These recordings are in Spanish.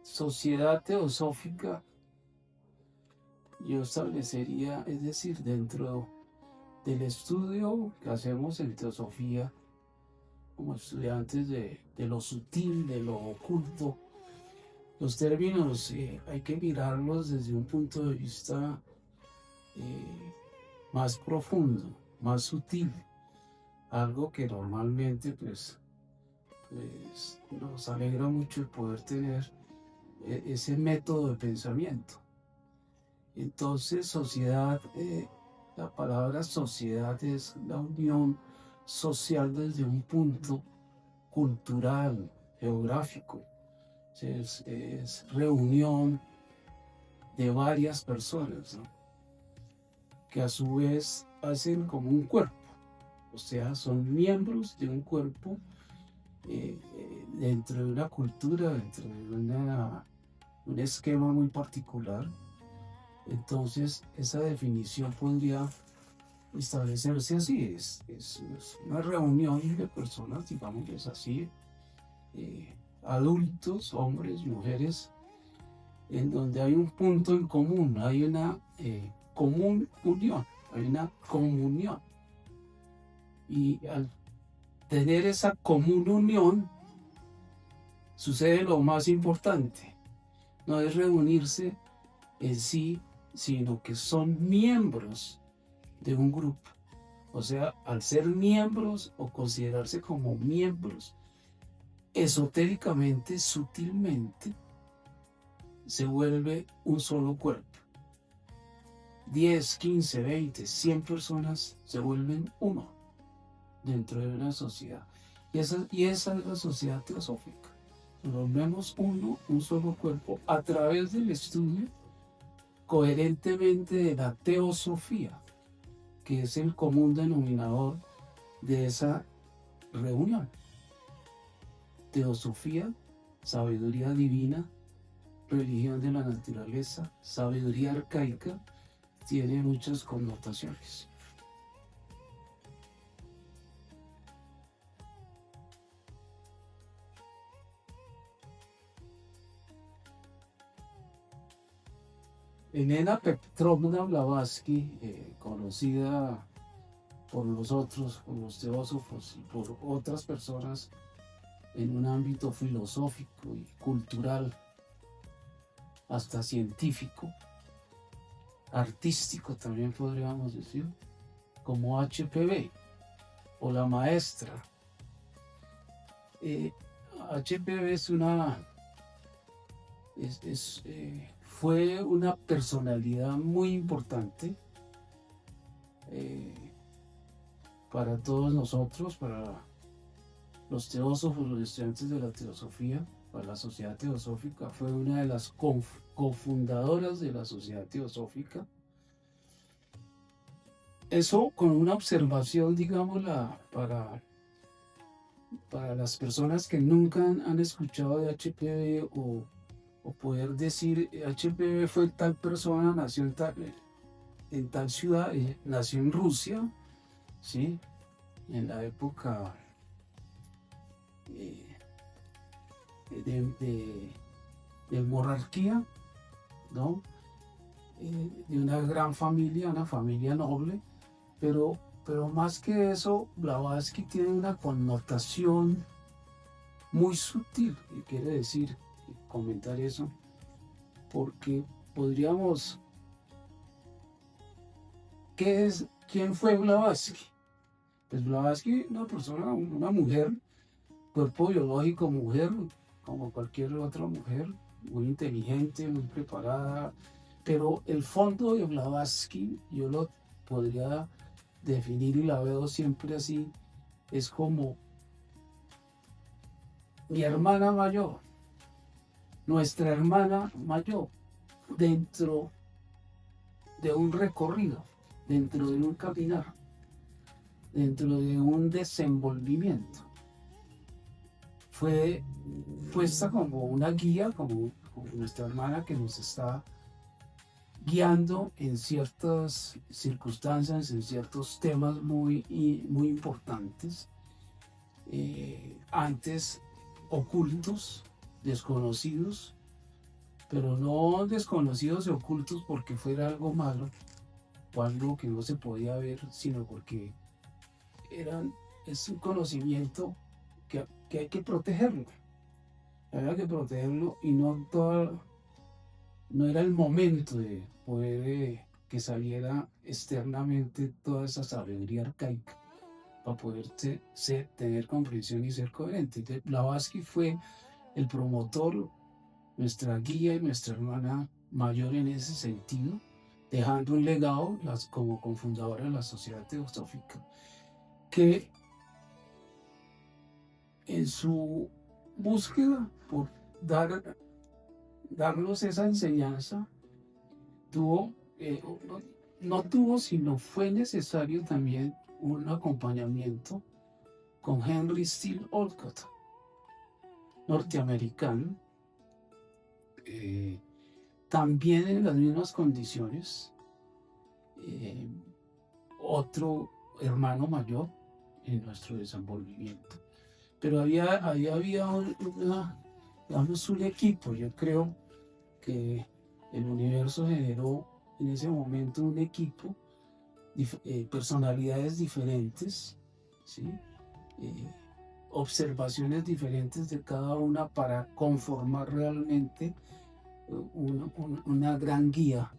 sociedad teosófica, yo establecería, es decir, dentro del estudio que hacemos en teosofía, como estudiantes de lo sutil, de lo oculto, los términos hay que mirarlos desde un punto de vista más profundo, más sutil, algo que normalmente pues nos alegra mucho el poder tener ese método de pensamiento. Entonces, sociedad, la palabra sociedad es la unión social desde un punto cultural, geográfico. Es reunión de varias personas, ¿no? Que a su vez hacen como un cuerpo, o sea, son miembros de un cuerpo dentro de una cultura, dentro de un esquema muy particular. Entonces, esa definición podría establecerse así, es una reunión de personas, digamos así, adultos, hombres, mujeres, en donde hay un punto en común, hay una común unión, hay una comunión. Y al tener esa común unión, sucede lo más importante, no es reunirse en sí, sino que son miembros de un grupo. O sea, al ser miembros o considerarse como miembros, esotéricamente, sutilmente, se vuelve un solo cuerpo. 10, 15, 20, 100 personas se vuelven uno dentro de una sociedad. Y esa es la sociedad teosófica. Nos volvemos uno, un solo cuerpo, a través del estudio coherentemente de la teosofía, que es el común denominador de esa reunión. Teosofía, sabiduría divina, religión de la naturaleza, sabiduría arcaica, tiene muchas connotaciones. Elena Petrovna Blavatsky, conocida por los otros, por los teósofos y por otras personas en un ámbito filosófico y cultural, hasta científico, artístico también podríamos decir, como HPV o la maestra. HPV fue una personalidad muy importante para todos nosotros, para los teósofos, los estudiantes de la teosofía, para la sociedad teosófica. Fue una de las cofundadoras de la sociedad teosófica. Eso con una observación, digámosla, para las personas que nunca han escuchado de HPV o poder decir HPV fue tal persona, nació en tal ciudad, nació en Rusia, ¿sí? En la época de monarquía, ¿no? De una gran familia, una familia noble, pero más que eso, Blavatsky tiene una connotación muy sutil, y quiere decir, comentar eso, porque podríamos, ¿quién fue Blavatsky? Pues Blavatsky, una persona, una mujer, cuerpo biológico mujer, como cualquier otra mujer, muy inteligente, muy preparada, pero el fondo de Blavatsky, yo lo podría definir y la veo siempre así, es como mi hermana mayor, nuestra hermana mayor, dentro de un recorrido, dentro de un caminar, dentro de un desenvolvimiento. Fue puesta como una guía, como nuestra hermana que nos está guiando en ciertas circunstancias, en ciertos temas muy importantes, antes ocultos, desconocidos, pero no desconocidos y ocultos porque fuera algo malo o algo que no se podía ver, sino porque es un conocimiento que hay que protegerlo. Había que protegerlo y no era el momento de poder que saliera externamente toda esa sabiduría arcaica para poder tener comprensión y ser coherente. Entonces, Blavatsky fue el promotor, nuestra guía y nuestra hermana mayor en ese sentido, dejando un legado como cofundadora de la Sociedad Teosófica, que en su búsqueda por darnos esa enseñanza, no tuvo, sino fue necesario también un acompañamiento con Henry Steele Olcott, norteamericano, también en las mismas condiciones, otro hermano mayor en nuestro desenvolvimiento. Pero había un equipo. Yo creo que el universo generó en ese momento un equipo, personalidades diferentes, ¿sí? Observaciones diferentes de cada una para conformar realmente una gran guía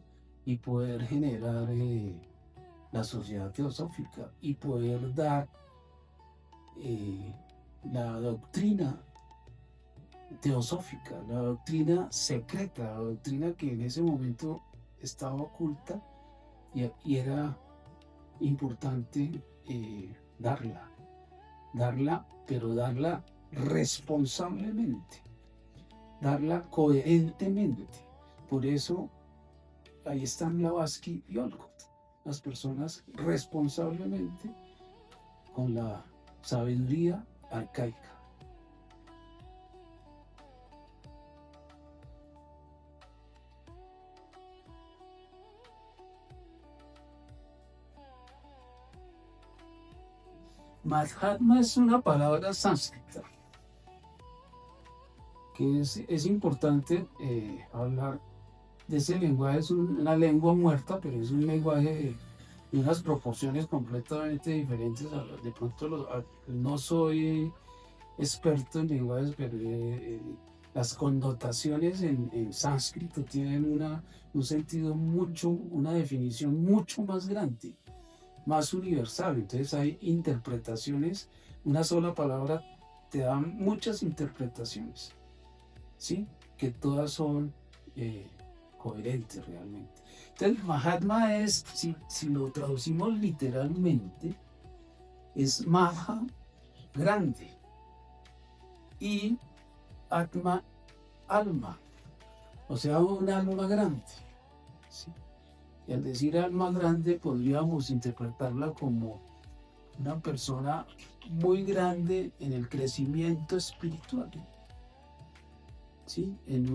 y poder generar la sociedad teosófica y poder dar la doctrina teosófica, la doctrina secreta, la doctrina que en ese momento estaba oculta y era importante pero darla responsablemente, darla coherentemente. Por eso ahí están Blavatsky y Olcott, las personas responsablemente con la sabiduría arcaica. Mahatma es una palabra sánscrita que es importante hablar de ese lenguaje. Es una lengua muerta, pero es un lenguaje de unas proporciones completamente diferentes. De pronto no soy experto en lenguajes, pero las connotaciones en sánscrito tienen un sentido una definición mucho más grande, más universal. Entonces hay interpretaciones, una sola palabra te da muchas interpretaciones, ¿sí? Que todas son coherentes realmente. Entonces Mahatma es, si lo traducimos literalmente, es Maha, grande, y Atma, alma, o sea, un alma grande, ¿sí? Y al decir alma grande podríamos interpretarla como una persona muy grande en el crecimiento espiritual, ¿sí? En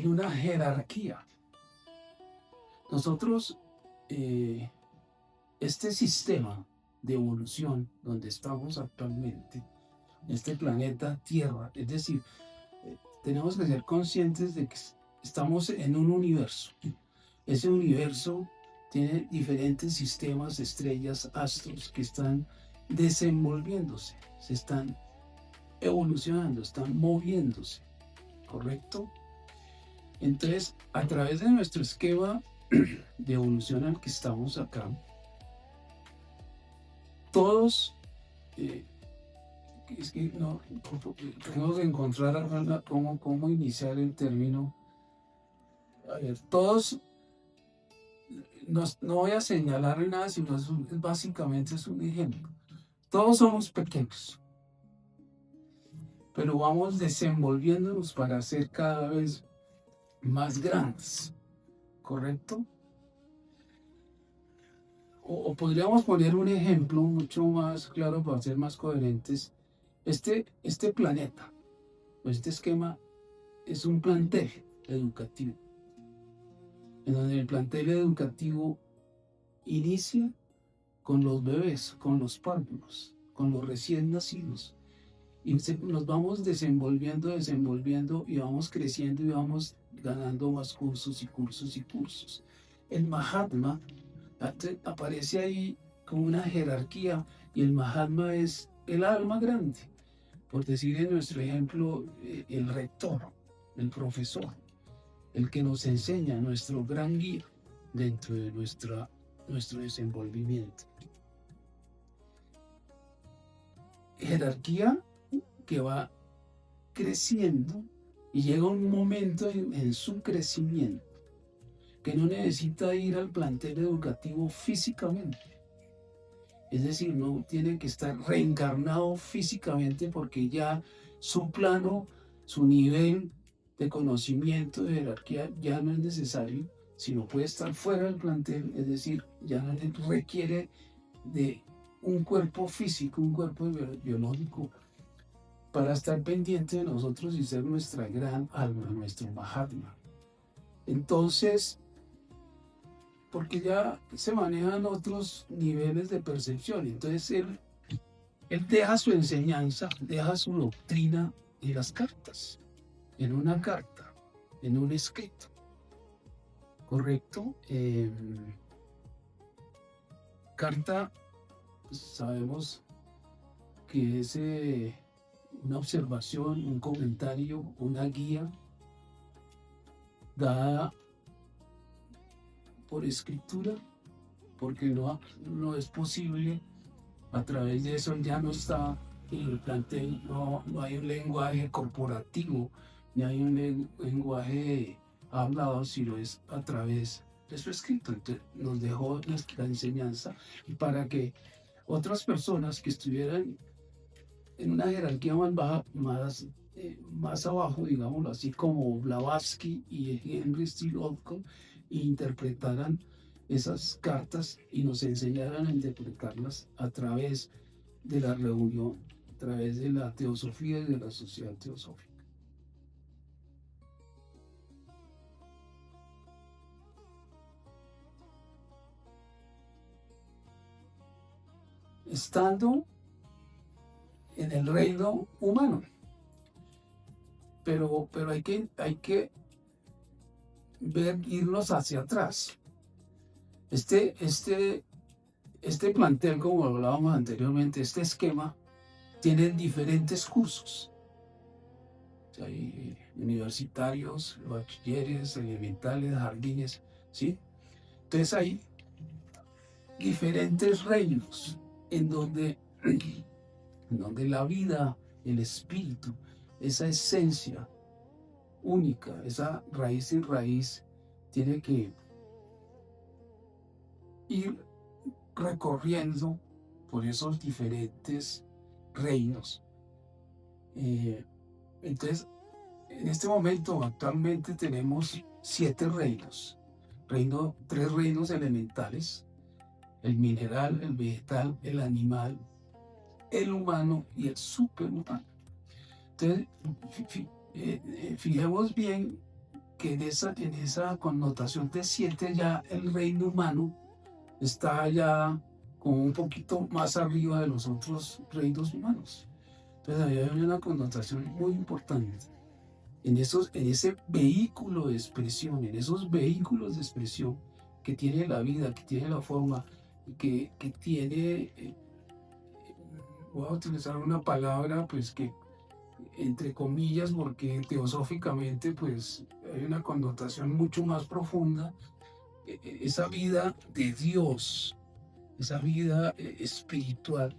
una jerarquía. Nosotros, este sistema de evolución donde estamos actualmente, este planeta Tierra, es decir, tenemos que ser conscientes de que estamos en un universo. Ese universo tiene diferentes sistemas, estrellas, astros que están desenvolviéndose, se están evolucionando, están moviéndose, ¿correcto? Entonces, a través de nuestro esquema de evolución al que estamos acá, todos, es que no, tenemos que encontrar cómo iniciar el término. A ver, todos, no voy a señalar nada, sino básicamente es un ejemplo. Todos somos pequeños, pero vamos desenvolviéndonos para ser cada vez más grandes, ¿correcto? O podríamos poner un ejemplo mucho más claro para ser más coherentes. Este planeta, o este esquema, es un plantel educativo, en donde el plantel educativo inicia con los bebés, con los párvulos, con los recién nacidos, y nos vamos desenvolviendo y vamos creciendo y vamos ganando más cursos y cursos y cursos. El Mahatma aparece ahí como una jerarquía y el Mahatma es el alma grande, por decir en nuestro ejemplo, el rector, el profesor, el que nos enseña, nuestro gran guía dentro de nuestro desenvolvimiento. Jerarquía que va creciendo y llega un momento en su crecimiento que no necesita ir al plantel educativo físicamente. Es decir, no tiene que estar reencarnado físicamente porque ya su plano, su nivel de conocimiento, de jerarquía, ya no es necesario, sino puede estar fuera del plantel, es decir, ya no requiere de un cuerpo físico, un cuerpo biológico, para estar pendiente de nosotros y ser nuestra gran alma, nuestro Mahatma. Entonces, porque ya se manejan otros niveles de percepción. Entonces él deja su enseñanza, deja su doctrina en las cartas, en una carta, en un escrito. ¿Correcto? Carta, sabemos que es una observación, un comentario, una guía dada por escritura, porque no es posible, a través de eso ya no está en el plantel, no hay un lenguaje corporativo, ni hay un lenguaje hablado, sino es a través de su escrito. Entonces nos dejó nuestra enseñanza y para que otras personas que estuvieran en una jerarquía más baja, más abajo, digámoslo así, como Blavatsky y Henry Steele Olcott, interpretaran esas cartas y nos enseñaran a interpretarlas a través de la reunión, a través de la teosofía y de la sociedad teosófica. Estando en el reino humano. Pero hay que irnos hacia atrás. Este plantel, como hablábamos anteriormente, este esquema, tiene diferentes cursos. Hay universitarios, bachilleres, elementales, jardines, ¿sí? Entonces hay diferentes reinos en donde la vida, el espíritu, esa esencia única, esa raíz sin raíz, tiene que ir recorriendo por esos diferentes reinos. Entonces, en este momento, actualmente tenemos 7 reinos. 3 reinos elementales: el mineral, el vegetal, el animal, el humano y el superhumano. Entonces, fijemos bien que en esa connotación de 7 ya el reino humano está ya como un poquito más arriba de los otros reinos humanos. Entonces ahí hay una connotación muy importante en ese vehículo de expresión, en esos vehículos de expresión que tiene la vida, que tiene la forma, que tiene, voy a utilizar una palabra pues que entre comillas, porque teosóficamente pues hay una connotación mucho más profunda, esa vida de Dios, esa vida espiritual.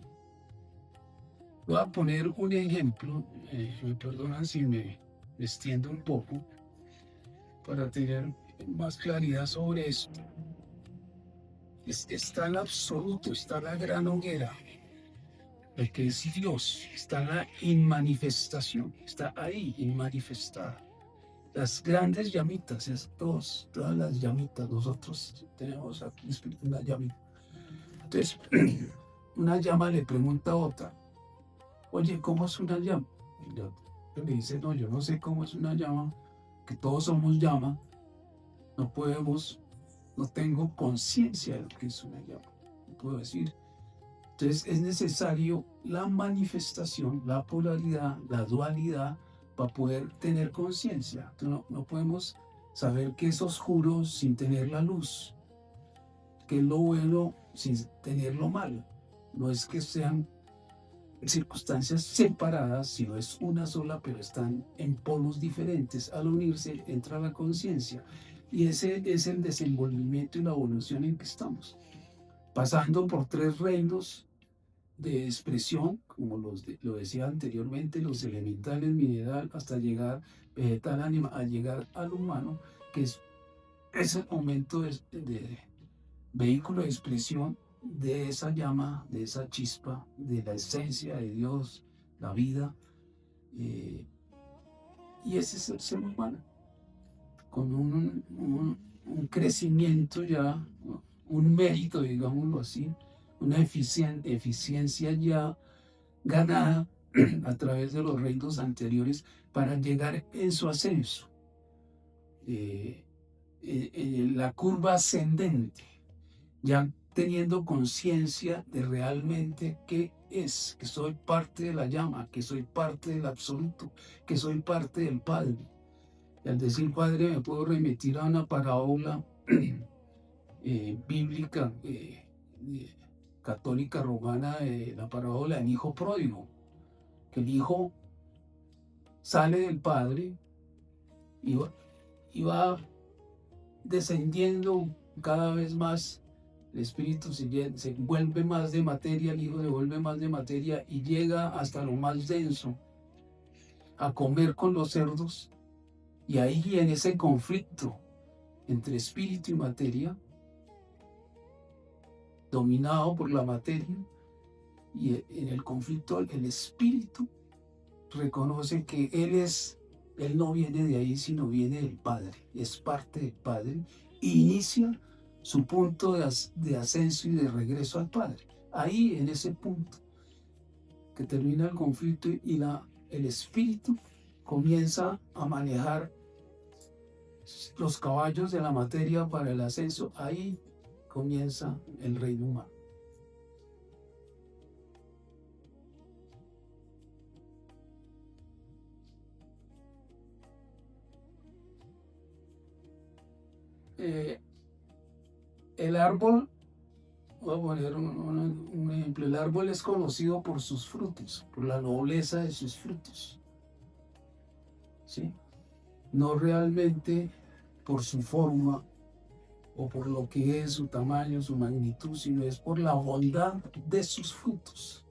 Voy a poner un ejemplo, me perdonan si me extiendo un poco, para tener más claridad sobre esto. Está el absoluto, está la gran hoguera, el que es Dios, está la inmanifestación, está ahí inmanifestada. Las grandes llamitas, todas las llamitas, nosotros tenemos aquí una llamita. Entonces, una llama le pregunta a otra: oye, ¿cómo es una llama? Y la otra le dice: no, yo no sé cómo es una llama, que todos somos llama, no tengo conciencia de lo que es una llama. No puedo decir, Entonces es necesario la manifestación, la polaridad, la dualidad para poder tener conciencia. No podemos saber qué es oscuro sin tener la luz, qué es lo bueno sin tener lo malo. No es que sean circunstancias separadas, sino es una sola, pero están en polos diferentes. Al unirse entra la conciencia y ese es el desenvolvimiento y la evolución en que estamos, pasando por 3 reinos de expresión, como lo decía anteriormente, los elementales, mineral, hasta llegar vegetal, animal, a llegar al humano, que es el momento de vehículo de expresión de esa llama, de esa chispa, de la esencia de Dios, la vida, y ese es el ser humano, con un crecimiento ya, un mérito, digámoslo así, una eficiencia ya ganada a través de los reinos anteriores para llegar en su ascenso, en la curva ascendente, ya teniendo conciencia de realmente qué es, que soy parte de la llama, que soy parte del absoluto, que soy parte del Padre. Y al decir Padre me puedo remitir a una parábola bíblica, católica romana, la parábola del hijo pródigo, que el hijo sale del Padre y va descendiendo cada vez más. El espíritu se vuelve más de materia, el hijo se vuelve más de materia y llega hasta lo más denso, a comer con los cerdos. Y ahí, en ese conflicto entre espíritu y materia, dominado por la materia, y en el conflicto el espíritu reconoce que él no viene de ahí, sino viene del Padre, es parte del Padre, e inicia su punto de ascenso y de regreso al Padre. Ahí, en ese punto que termina el conflicto y el espíritu comienza a manejar los caballos de la materia para el ascenso, ahí comienza el reino humano. El árbol, voy a poner un ejemplo, el árbol es conocido por sus frutos, por la nobleza de sus frutos, ¿sí? No realmente por su forma o por lo que es su tamaño, su magnitud, sino es por la bondad de sus frutos.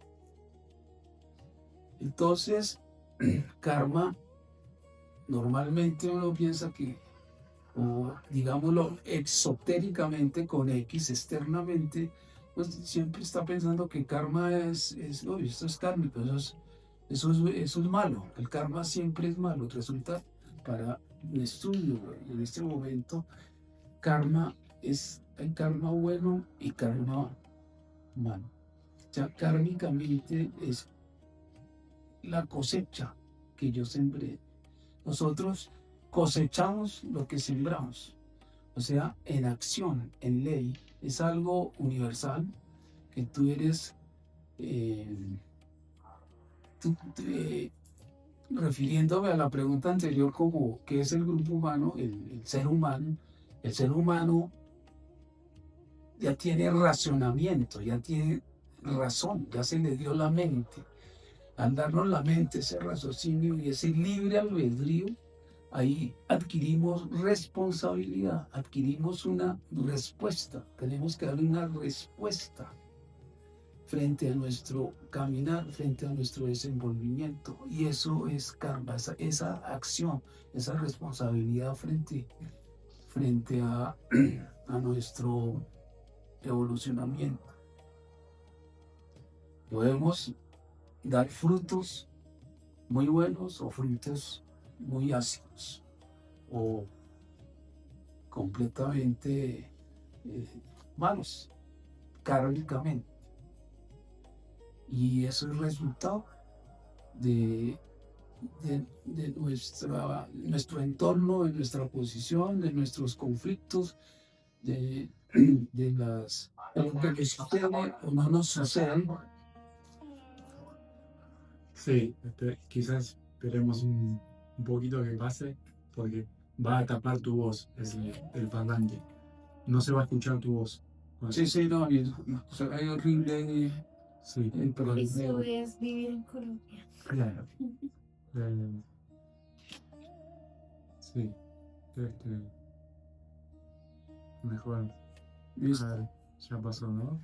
Entonces, karma, normalmente uno piensa que, o digámoslo exotéricamente con X, externamente, pues siempre está pensando que karma uy, esto es kármico, eso es malo. El karma siempre es malo. Resulta, para el estudio en este momento, hay karma bueno y karma malo. Ya kármicamente es la cosecha que yo sembré. Nosotros cosechamos lo que sembramos, o sea, en acción, en ley. Es algo universal que tú eres, refiriéndome a la pregunta anterior como qué es el grupo humano, el ser humano. El ser humano ya tiene racionamiento, ya tiene razón, ya se le dio la mente. Al darnos la mente, ese raciocinio y ese libre albedrío, ahí adquirimos responsabilidad, adquirimos una respuesta. Tenemos que darle una respuesta frente a nuestro caminar, frente a nuestro desenvolvimiento. Y eso es karma, esa acción, esa responsabilidad frente a nuestro evolucionamiento. Podemos dar frutos muy buenos o frutos muy ácidos o completamente malos kármicamente. Y eso es resultado de nuestro entorno, de nuestra posición, de nuestros conflictos, de las lo que nos sucede o no nos sucede. Sí, quizás esperemos un poquito que pase, porque va a tapar tu voz, el parlante. No se va a escuchar tu voz. Sí, sí, no, y es horrible Sí, el Eso problema. es vivir en Colombia. claro. Eh, sí, mejor. ¿Listo? A ver, ya pasó, ¿no?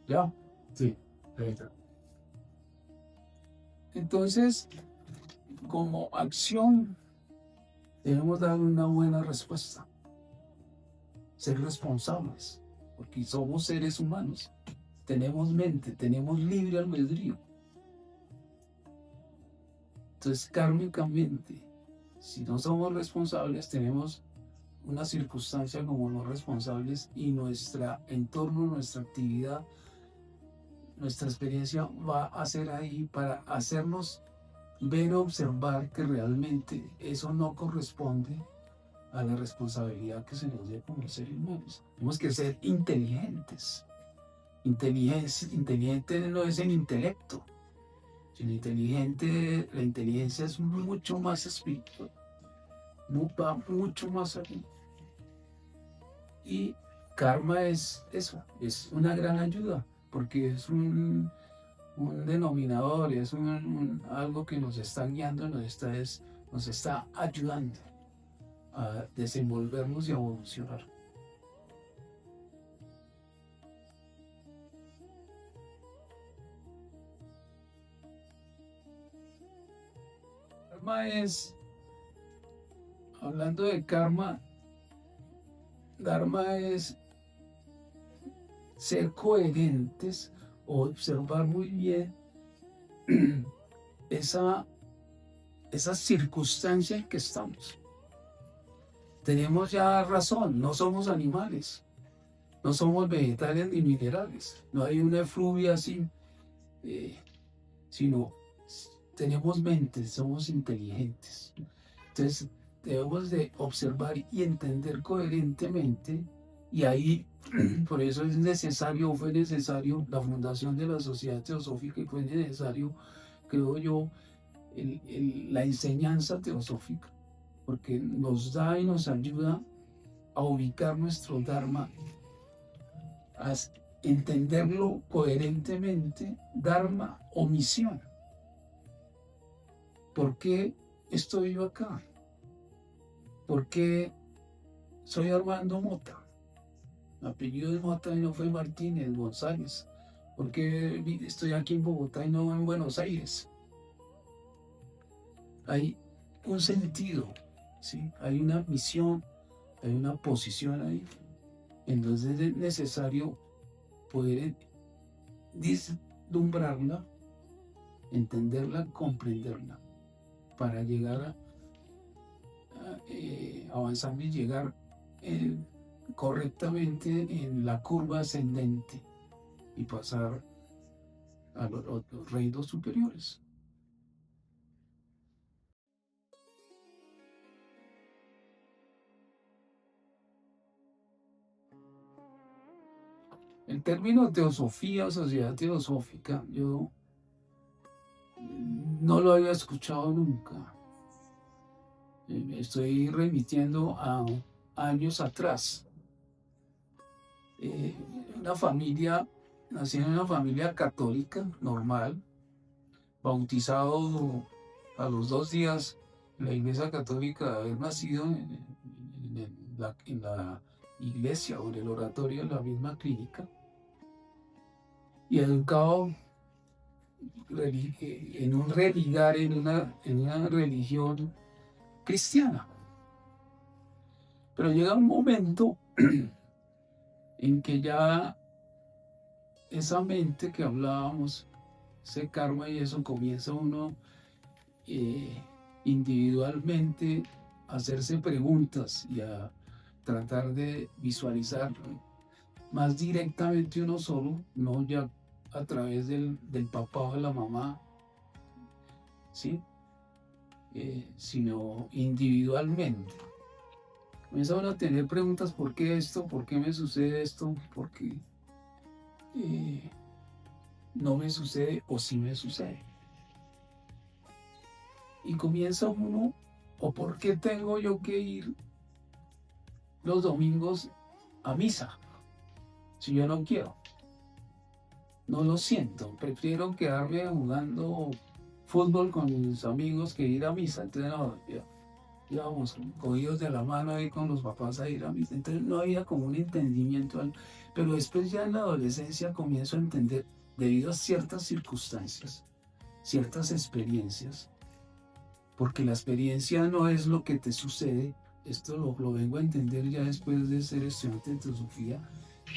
¿Ya? Sí, ahí está. Entonces, como acción, debemos dar una buena respuesta. Ser responsables, porque somos seres humanos. Tenemos mente, tenemos libre albedrío. Entonces, kármicamente, si no somos responsables, tenemos una circunstancia como no responsables y nuestro entorno, nuestra actividad, nuestra experiencia va a ser ahí para hacernos ver o observar que realmente eso no corresponde a la responsabilidad que se nos dé como seres humanos. Tenemos que ser inteligentes. Inteligente no es el intelecto, sino inteligente, la inteligencia es mucho más espiritual, va mucho más allá. Y karma es eso, es una gran ayuda, porque es un denominador, es algo que nos está guiando, nos está ayudando a desenvolvernos y a evolucionar. Karma es, hablando de karma, Dharma es ser coherentes o observar muy bien esa circunstancia en que estamos. Tenemos ya razón, no somos animales, no somos vegetales ni minerales, no hay una efluvia así, sino tenemos mente, somos inteligentes. Entonces debemos de observar y entender coherentemente y ahí por eso es necesario, fue necesario la fundación de la Sociedad Teosófica y fue necesario, creo yo, la enseñanza teosófica, porque nos da y nos ayuda a ubicar nuestro Dharma, a entenderlo coherentemente, Dharma o misión. ¿Por qué estoy yo acá? ¿Por qué soy Armando Mota? Mi apellido es Mota y no fue Martínez González. ¿Por qué estoy aquí en Bogotá y no en Buenos Aires? Hay un sentido, ¿sí? Hay una misión, hay una posición ahí. Entonces es necesario poder vislumbrarla, entenderla, comprenderla, para llegar avanzando y llegar correctamente en la curva ascendente y pasar a los reinos superiores. El término teosofía, sociedad teosófica, yo no lo había escuchado nunca. Me estoy remitiendo a años atrás. Una familia, nací en una familia católica normal, bautizado a los 2 días en la iglesia católica de haber nacido en la iglesia o en el oratorio de la misma clínica, y educado en un religar, en una religión cristiana. Pero llega un momento en que ya esa mente que hablábamos, ese karma y eso, comienza uno individualmente a hacerse preguntas y a tratar de visualizar más directamente uno solo, no ya a través del papá o de la mamá, ¿sí? Sino individualmente. Comienza uno a tener preguntas, ¿por qué esto? ¿Por qué me sucede esto? ¿Por qué eh, no me sucede o sí me sucede? Y comienza uno, ¿o por qué tengo yo que ir los domingos a misa si yo no quiero? No lo siento, prefiero quedarme jugando fútbol con mis amigos que ir a misa. Entonces, no, íbamos cogidos de la mano ahí con los papás a ir a misa. Entonces no había como un entendimiento, pero después ya en la adolescencia comienzo a entender, debido a ciertas circunstancias, ciertas experiencias, porque la experiencia no es lo que te sucede. Esto lo vengo a entender ya después de ser estudiante de teosofía.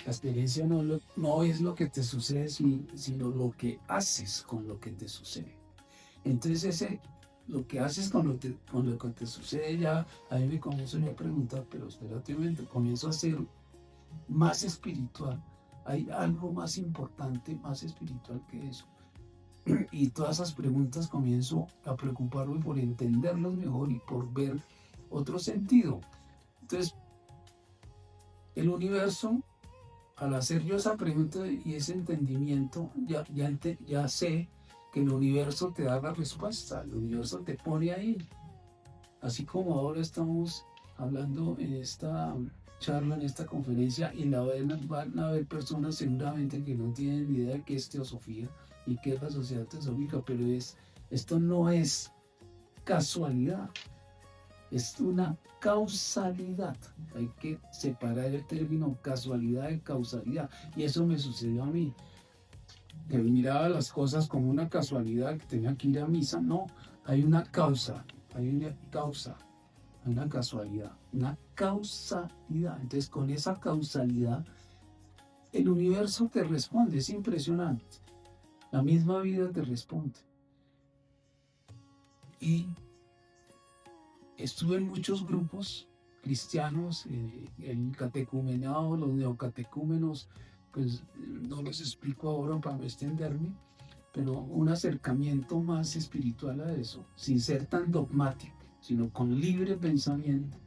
La experiencia no es lo que te sucede, sino lo que haces con lo que te sucede. Entonces lo que haces con lo que te sucede ya, a mí me comienzo a preguntar, pero espérate un momento, comienzo a ser más espiritual. Hay algo más importante, más espiritual que eso. Y todas esas preguntas comienzo a preocuparme por entenderlos mejor y por ver otro sentido. Entonces, el universo, al hacer yo esa pregunta y ese entendimiento, ya sé que el universo te da la respuesta, el universo te pone ahí. Así como ahora estamos hablando en esta charla, en esta conferencia, y van a haber personas seguramente que no tienen ni idea de qué es teosofía y qué es la sociedad teosófica, pero esto no es casualidad, es una causalidad. Hay que separar el término casualidad de causalidad, y eso me sucedió a mí. Que miraba las cosas como una casualidad, que tenía que ir a misa. No, hay una causa, hay una causa, hay una casualidad, una causalidad. Entonces, con esa causalidad, el universo te responde, es impresionante. La misma vida te responde. Y estuve en muchos grupos cristianos, el catecumenado, los neocatecúmenos, pues no los explico ahora para no extenderme, pero un acercamiento más espiritual a eso, sin ser tan dogmático, sino con libre pensamiento.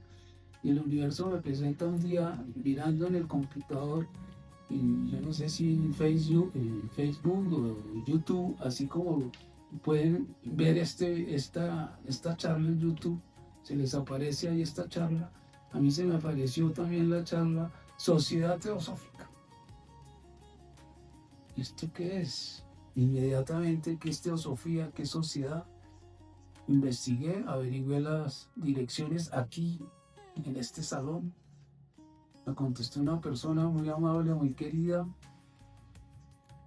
Y el universo me presenta un día mirando en el computador, yo no sé si en Facebook o YouTube, así como pueden ver esta charla en YouTube, se les aparece ahí esta charla. A mí se me apareció también la charla Sociedad Teosófica. ¿Y esto qué es? Inmediatamente, ¿qué es teosofía? ¿Qué es sociedad? Investigué, averigué las direcciones aquí, en este salón. Me contestó una persona muy amable, muy querida.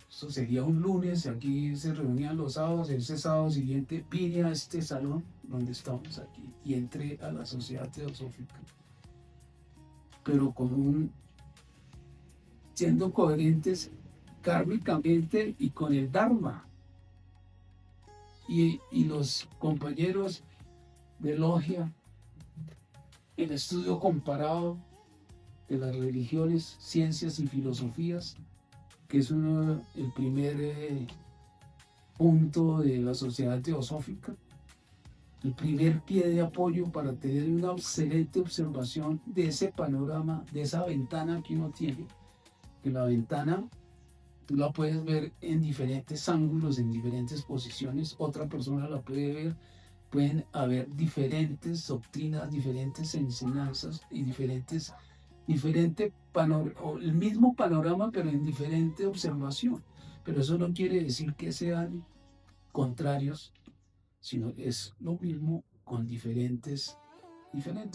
Esto sería un lunes, aquí se reunían los sábados. Ese sábado siguiente vine a este salón donde estamos aquí y entré a la sociedad teosófica. Pero siendo coherentes kármicamente y con el Dharma. Y los compañeros de logia, el estudio comparado de las religiones, ciencias y filosofías, que es el primer punto de la sociedad teosófica, el primer pie de apoyo para tener una excelente observación de ese panorama, de esa ventana que uno tiene, que la ventana tú la puedes ver en diferentes ángulos, en diferentes posiciones, otra persona la puede ver, pueden haber diferentes doctrinas, diferentes enseñanzas y o el mismo panorama, pero en diferente observación. Pero eso no quiere decir que sean contrarios, sino es lo mismo con diferente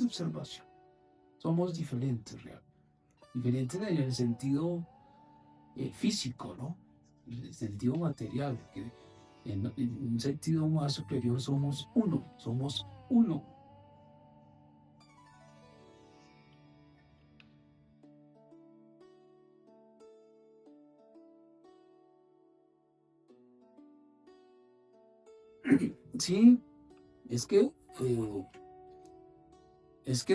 observación. Somos diferentes, diferentes en el sentido físico, ¿no? En el sentido material, que en un sentido más superior somos uno, somos uno. Sí, es que,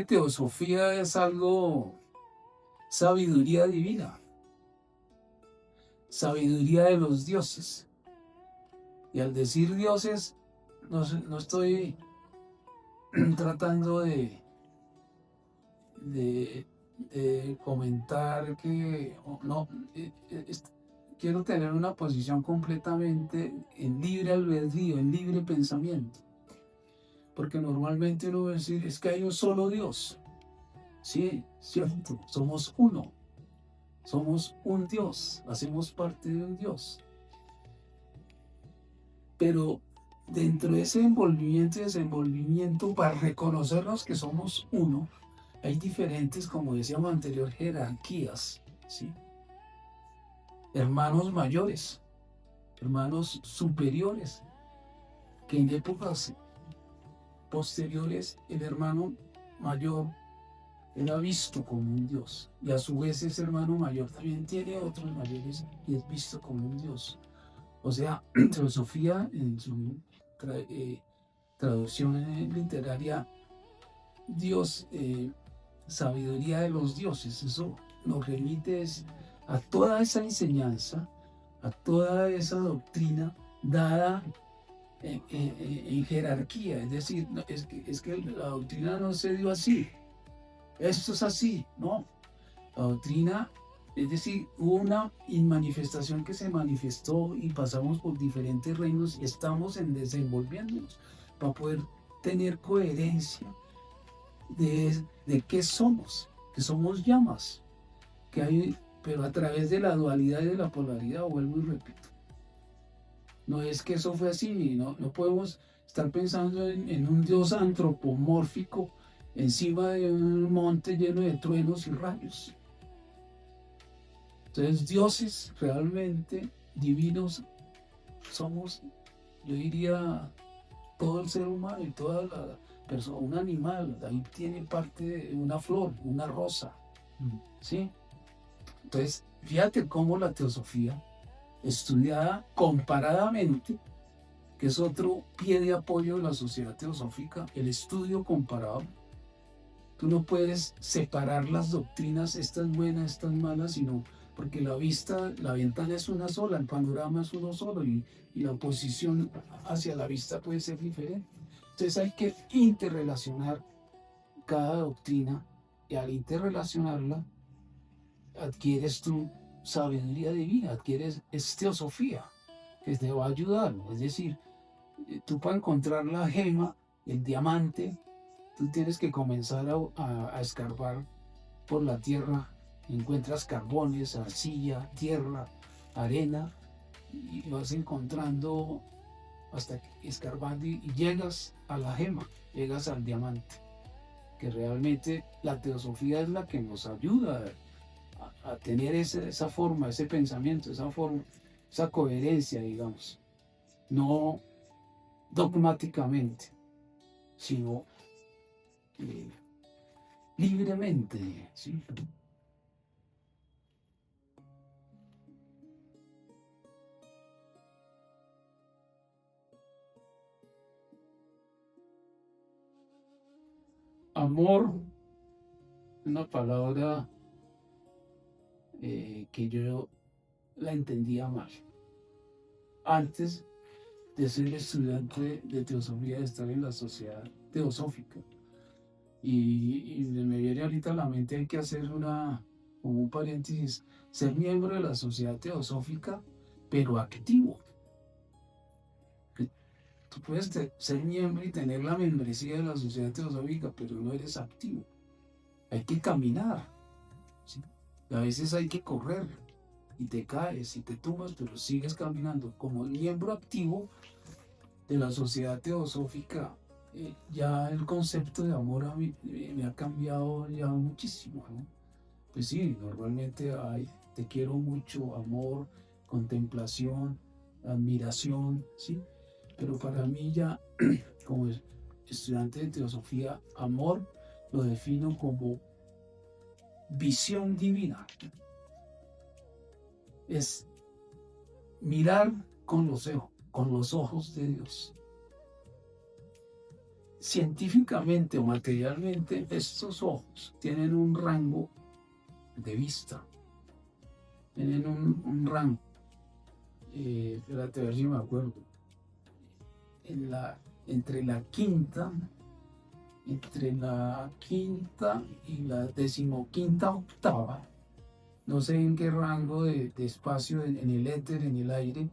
teosofía es algo, sabiduría divina, sabiduría de los dioses. Y al decir dioses, no estoy tratando de de comentar que no, quiero tener una posición completamente en libre albedrío, en libre pensamiento. Porque normalmente uno va a decir, es que hay un solo Dios. Sí, cierto, somos uno. Somos un Dios, hacemos parte de un Dios. Pero dentro de ese envolvimiento y desenvolvimiento, para reconocernos que somos uno, hay diferentes, como decíamos anterior, jerarquías, ¿sí? Hermanos mayores, hermanos superiores, que en épocas posteriores el hermano mayor era visto como un Dios, y a su vez ese hermano mayor también tiene otros mayores y es visto como un Dios. O sea, Teosofía en su traducción literaria, Dios, sabiduría de los dioses, eso nos remite a toda esa enseñanza, a toda esa doctrina dada en jerarquía, es decir, es que la doctrina no se dio así, esto es así, no, la doctrina, es decir, hubo una manifestación que se manifestó y pasamos por diferentes reinos y estamos en desenvolviéndonos para poder tener coherencia de qué somos, que somos llamas, que hay, pero a través de la dualidad y de la polaridad, vuelvo y repito. No es que eso fue así, no podemos estar pensando en un Dios antropomórfico encima de un monte lleno de truenos y rayos. Entonces, dioses realmente divinos somos, yo diría, todo el ser humano y toda la persona, un animal, ahí tiene parte de una flor, una rosa, ¿sí? Entonces, fíjate cómo la teosofía, estudiada comparadamente, que es otro pie de apoyo de la sociedad teosófica, el estudio comparado. Tú no puedes separar las doctrinas, estas buenas, estas malas, sino porque la vista, la ventana es una sola, el panorama es uno solo y la posición hacia la vista puede ser diferente. Entonces hay que interrelacionar cada doctrina y al interrelacionarla adquieres tu sabiduría divina, adquieres teosofía que te va a ayudar. Es decir, tú para encontrar la gema, el diamante, tú tienes que comenzar a escarbar por la tierra. Encuentras carbones, arcilla, tierra, arena y vas encontrando hasta que escarbando y llegas a la gema, llegas al diamante. Que realmente la teosofía es la que nos ayuda a tener esa forma, ese pensamiento, esa forma, esa coherencia, digamos. No dogmáticamente, sino libremente, ¿sí? Amor, una palabra que yo la entendía mal. Antes de ser estudiante de teosofía, de estar en la sociedad teosófica. Y me viene ahorita a la mente, hay que hacer como un paréntesis, ser miembro de la sociedad teosófica, pero activo. Tú puedes ser miembro y tener la membresía de la sociedad teosófica, pero no eres activo. Hay que caminar, ¿sí? Y a veces hay que correr y te caes y te tumbas, pero sigues caminando. Como miembro activo de la sociedad teosófica, ya el concepto de amor a mí me ha cambiado ya muchísimo, ¿no? Pues sí, normalmente hay te quiero mucho, amor, contemplación, admiración, ¿sí? Pero para mí ya, como estudiante de teosofía, amor lo defino como visión divina. Es mirar con los ojos de Dios. Científicamente o materialmente, estos ojos tienen un rango de vista, tienen un rango. Espérate a ver si me acuerdo. Entre la quinta entre la quinta y la decimoquinta octava, no sé en qué rango de espacio en el éter, en el aire,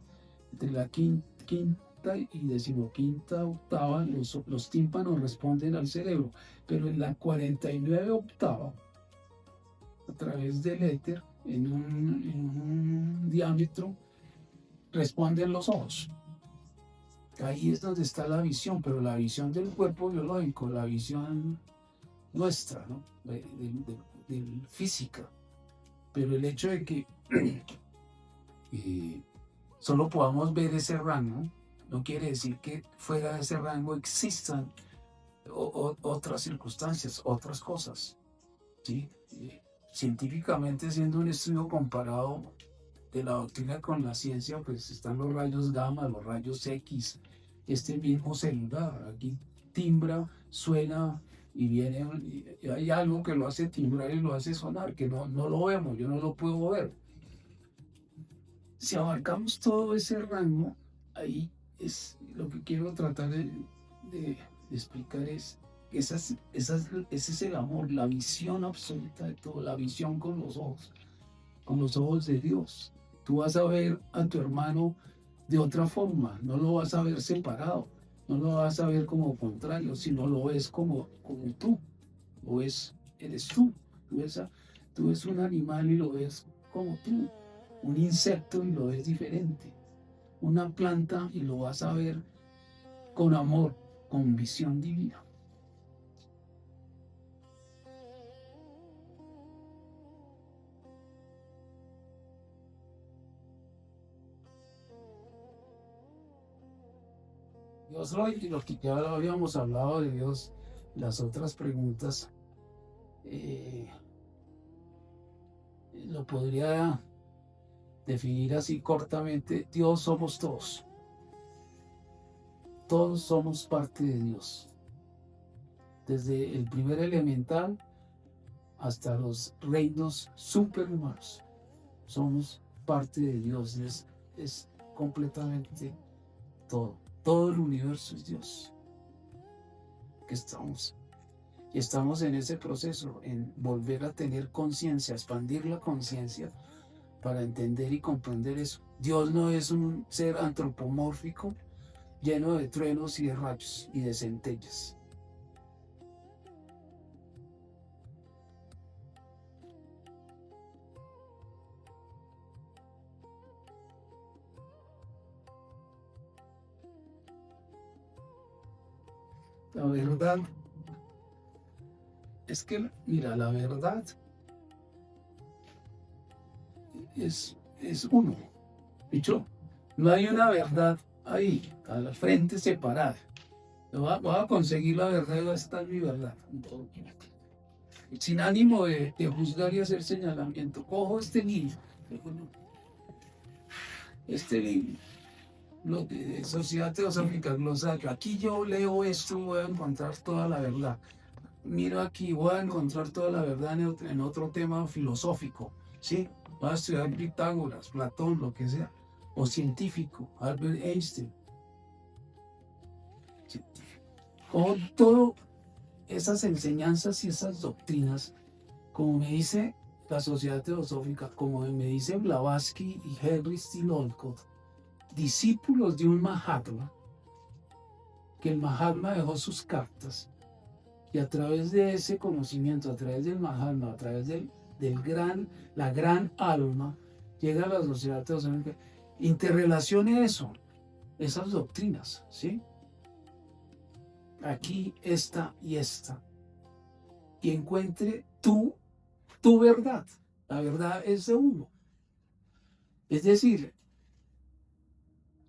entre la quinta y decimoquinta octava, los tímpanos responden al cerebro, pero en la 49 octava, a través del éter, en un diámetro, responden los ojos. Ahí es donde está la visión, pero la visión del cuerpo biológico, la visión nuestra, ¿no? De física. Pero el hecho de que solo podamos ver ese rango, no quiere decir que fuera de ese rango existan otras circunstancias, otras cosas. ¿Sí? Científicamente, siendo un estudio comparado de la doctrina con la ciencia, pues están los rayos gamma, los rayos X, este mismo celular, aquí timbra, suena y viene, y hay algo que lo hace timbrar y lo hace sonar, que no lo vemos, yo no lo puedo ver. Si abarcamos todo ese rango, ahí es lo que quiero tratar de explicar es que ese es el amor, la visión absoluta de todo, la visión con los ojos de Dios. Tú vas a ver a tu hermano de otra forma, no lo vas a ver separado, no lo vas a ver como contrario, sino lo ves como tú, eres tú. Tú ves un animal y lo ves como tú, un insecto y lo ves diferente, una planta y lo vas a ver con amor, con visión divina. Dios hoy, lo que ya habíamos hablado de Dios, las otras preguntas, lo podría definir así cortamente: Dios somos todos. Todos somos parte de Dios. Desde el primer elemental hasta los reinos superhumanos. Somos parte de Dios. Es completamente todo. Todo el universo es Dios. Y estamos en ese proceso, en volver a tener conciencia, expandir la conciencia para entender y comprender eso. Dios no es un ser antropomórfico lleno de truenos y de rayos y de centellas. La verdad es que, mira, la verdad es uno. Dicho, no hay una verdad ahí, a la frente separada. Voy a conseguir la verdad y esta es mi verdad. Sin ánimo de juzgar y hacer señalamiento. Cojo este libro. Lo de Sociedad Teosófica Glosario. Aquí yo leo esto y voy a encontrar toda la verdad. Miro aquí, voy a encontrar toda la verdad en otro tema filosófico. ¿Sí? Voy a estudiar Pitágoras, Platón, lo que sea. O científico, Albert Einstein. Con todas esas enseñanzas y esas doctrinas, como me dice la Sociedad Teosófica, como me dicen Blavatsky y Henry Steele Olcott, discípulos de un Mahatma, que el Mahatma dejó sus cartas, y a través de ese conocimiento, a través del Mahatma, a través la gran alma, llega a la Sociedad Teosófica, interrelacione eso, esas doctrinas, ¿sí? Aquí, esta y esta, y encuentre tu verdad. La verdad es de uno. Es decir,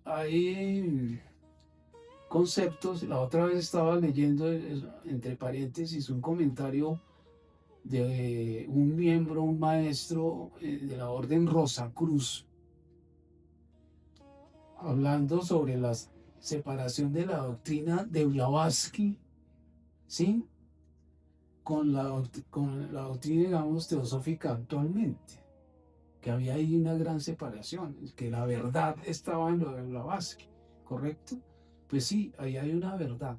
hay conceptos. La otra vez estaba leyendo, entre paréntesis, un comentario de un miembro, un maestro de la Orden Rosacruz, hablando sobre la separación de la doctrina de Blavatsky, ¿sí? Con la doctrina, digamos, teosófica actualmente, que había ahí una gran separación, que la verdad estaba en lo de Blavatsky, ¿correcto? Pues sí, ahí hay una verdad,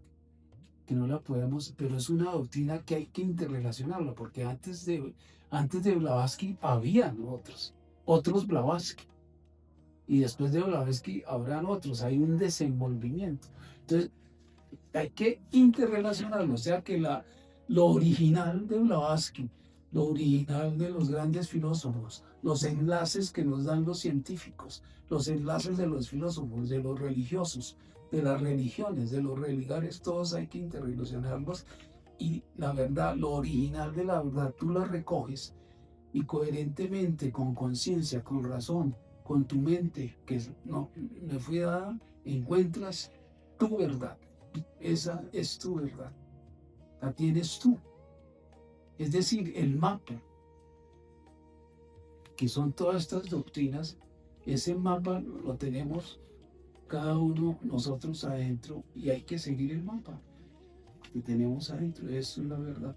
que no la podemos, pero es una doctrina que hay que interrelacionarla, porque antes de Blavatsky habían otros Blavatsky, y después de Blavatsky habrán otros, hay un desenvolvimiento. Entonces, hay que interrelacionarlo, o sea que lo original de Blavatsky, lo original de los grandes filósofos, los enlaces que nos dan los científicos, los enlaces de los filósofos, de los religiosos, de las religiones, de los religales, todos hay que interrelacionarlos y la verdad, lo original de la verdad, tú la recoges y coherentemente, con conciencia, con razón, con tu mente, que no me fui dada, encuentras tu verdad. Esa es tu verdad. La tienes tú. Es decir, el mapa, que son todas estas doctrinas, ese mapa lo tenemos cada uno nosotros adentro y hay que seguir el mapa que tenemos adentro. Eso es la verdad.